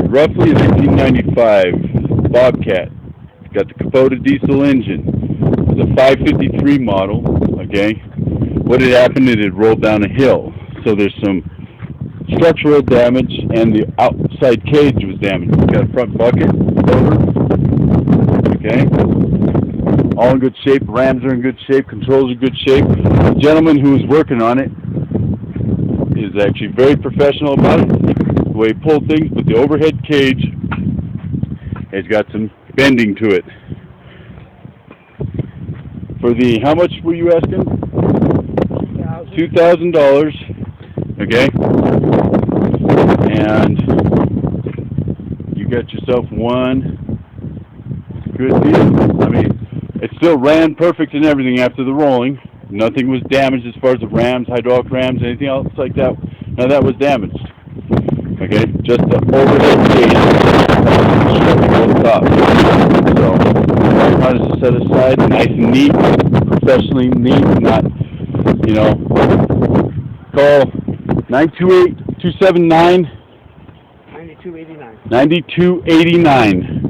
roughly a 1995 Bobcat. It's got the Kabota Diesel engine. It's a 553 model, okay? What had happened is it rolled down a hill. So there's some structural damage, and the outside cage was damaged. It's got a front bucket, motor, okay? All in good shape. Rams are in good shape. Controls are in good shape. The gentleman who was working on it is actually very professional about it. The way he pulled things, but the overhead cage has got some bending to it. For the, how much were you asking? $2,000. Okay? And you got yourself one good deal. I mean, it still ran perfect and everything after the rolling. Nothing was damaged as far as the rams, hydraulic rams, anything else like that. None of that was damaged. Okay? Just the overhead cage on top. So, harness is set aside, nice and neat, professionally neat, not, you know. Call 928-279-9289.